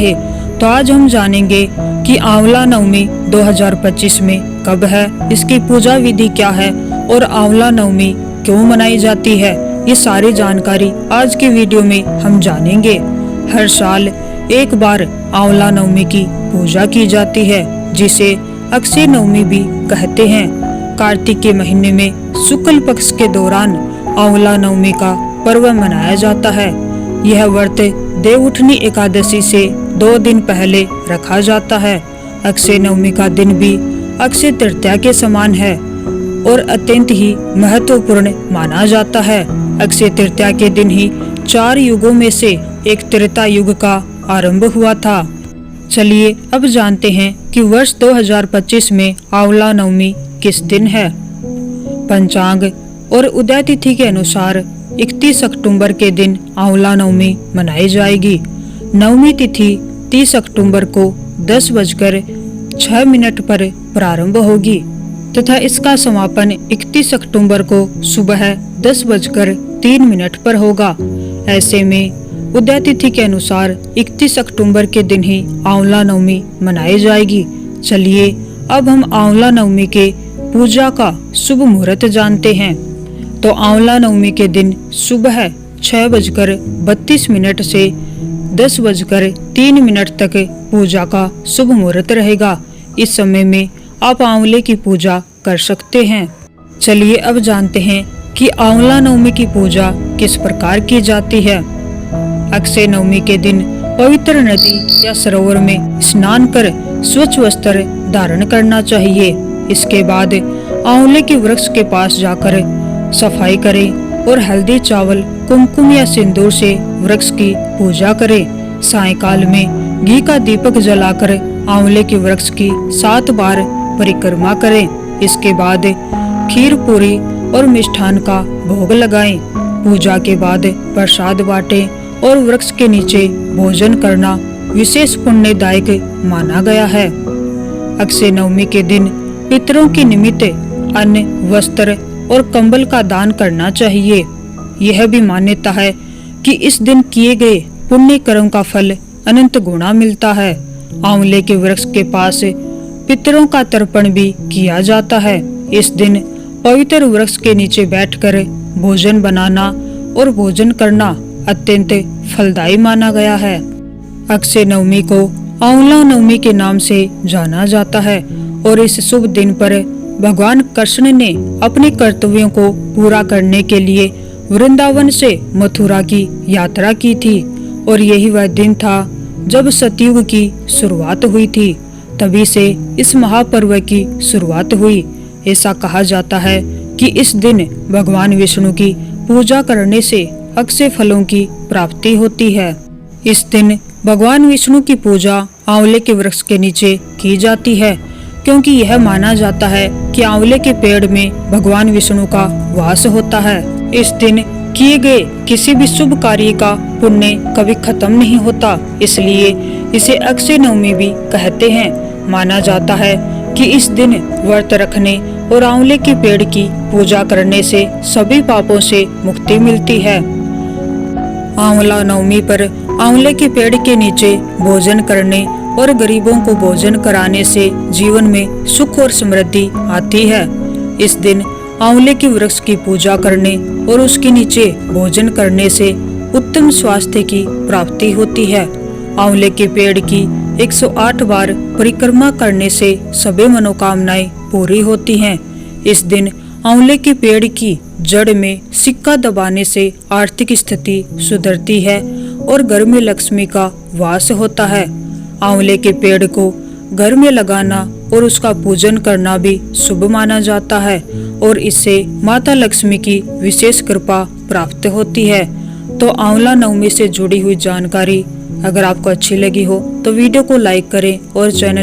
तो आज हम जानेंगे कि आंवला नवमी 2025 में कब है, इसकी पूजा विधि क्या है और आंवला नवमी क्यों मनाई जाती है। ये सारी जानकारी आज के वीडियो में हम जानेंगे। हर साल एक बार आंवला नवमी की पूजा की जाती है, जिसे अक्षय नवमी भी कहते हैं। कार्तिक के महीने में शुक्ल पक्ष के दौरान आंवला नवमी का पर्व मनाया जाता है। यह व्रत देवउठनी एकादशी से 2 दिन पहले रखा जाता है। अक्षय नवमी का दिन भी अक्षय तृतीया के समान है और अत्यंत ही महत्वपूर्ण माना जाता है। अक्षय तृतीया के दिन ही 4 युगों में से एक त्रेता युग का आरंभ हुआ था। चलिए अब जानते हैं कि वर्ष 2025 में आंवला नवमी किस दिन है। पंचांग और उदय तिथि के अनुसार 31 अक्टूबर के दिन आंवला नवमी मनाई जाएगी। नवमी तिथि 30 अक्टूबर को 10:06 पर प्रारंभ होगी तथा इसका समापन 31 अक्टूबर को सुबह 10:03 पर होगा। ऐसे में उदय तिथि के अनुसार 31 अक्टूबर के दिन ही आंवला नवमी मनाई जाएगी। चलिए अब हम आंवला नवमी के पूजा का शुभ मुहूर्त जानते हैं। तो आंवला नवमी के दिन सुबह 6:32 से 10:03 तक पूजा का शुभ मुहूर्त रहेगा। इस समय में आप आंवले की पूजा कर सकते हैं। चलिए अब जानते हैं कि आंवला नवमी की पूजा किस प्रकार की जाती है। अक्षय नवमी के दिन पवित्र नदी या सरोवर में स्नान कर स्वच्छ वस्त्र धारण करना चाहिए। इसके बाद आंवले के वृक्ष के पास जाकर सफाई करें और हल्दी, चावल, कुमकुम या सिंदूर से वृक्ष की पूजा करें। सायंकाल में घी का दीपक जलाकर आंवले के वृक्ष की 7 बार परिक्रमा करें। इसके बाद खीर, पूरी और मिष्ठान का भोग लगाएं। पूजा के बाद प्रसाद बांटें और वृक्ष के नीचे भोजन करना विशेष पुण्यदायक माना गया है। अक्षय नवमी के दिन पितरों के निमित्त अन्न, वस्त्र और कंबल का दान करना चाहिए। यह भी मान्यता है कि इस दिन किए गए पुण्य कर्म का फल अनंत गुना मिलता है। आंवले के वृक्ष के पास पितरों का तर्पण भी किया जाता है। इस दिन पवित्र वृक्ष के नीचे बैठकर भोजन बनाना और भोजन करना अत्यंत फलदायी माना गया है। अक्षय नवमी को आंवला नवमी के नाम से जाना जाता है और इस शुभ दिन पर भगवान कृष्ण ने अपने कर्तव्यों को पूरा करने के लिए वृंदावन से मथुरा की यात्रा की थी और यही वह दिन था जब सतयुग की शुरुआत हुई थी। तभी से इस महापर्व की शुरुआत हुई। ऐसा कहा जाता है कि इस दिन भगवान विष्णु की पूजा करने से अक्षय फलों की प्राप्ति होती है। इस दिन भगवान विष्णु की पूजा आंवले के वृक्ष के नीचे की जाती है, क्योंकि यह माना जाता है कि आंवले के पेड़ में भगवान विष्णु का वास होता है। इस दिन किए गए किसी भी शुभ कार्य का पुण्य कभी खत्म नहीं होता, इसलिए इसे अक्षय नवमी भी कहते हैं। माना जाता है कि इस दिन व्रत रखने और आंवले के पेड़ की पूजा करने से सभी पापों से मुक्ति मिलती है। आंवला नवमी पर आंवले के पेड़ के नीचे भोजन करने और गरीबों को भोजन कराने से जीवन में सुख और समृद्धि आती है। इस दिन आंवले के वृक्ष की पूजा करने और उसके नीचे भोजन करने से उत्तम स्वास्थ्य की प्राप्ति होती है। आंवले के पेड़ की 108 बार परिक्रमा करने से सभी मनोकामनाएं पूरी होती हैं। इस दिन आंवले के पेड़ की जड़ में सिक्का दबाने से आर्थिक स्थिति सुधरती है और घर में लक्ष्मी का वास होता है। आंवले के पेड़ को घर में लगाना और उसका पूजन करना भी शुभ माना जाता है और इससे माता लक्ष्मी की विशेष कृपा प्राप्त होती है। तो आंवला नवमी से जुड़ी हुई जानकारी अगर आपको अच्छी लगी हो तो वीडियो को लाइक करें और चैनल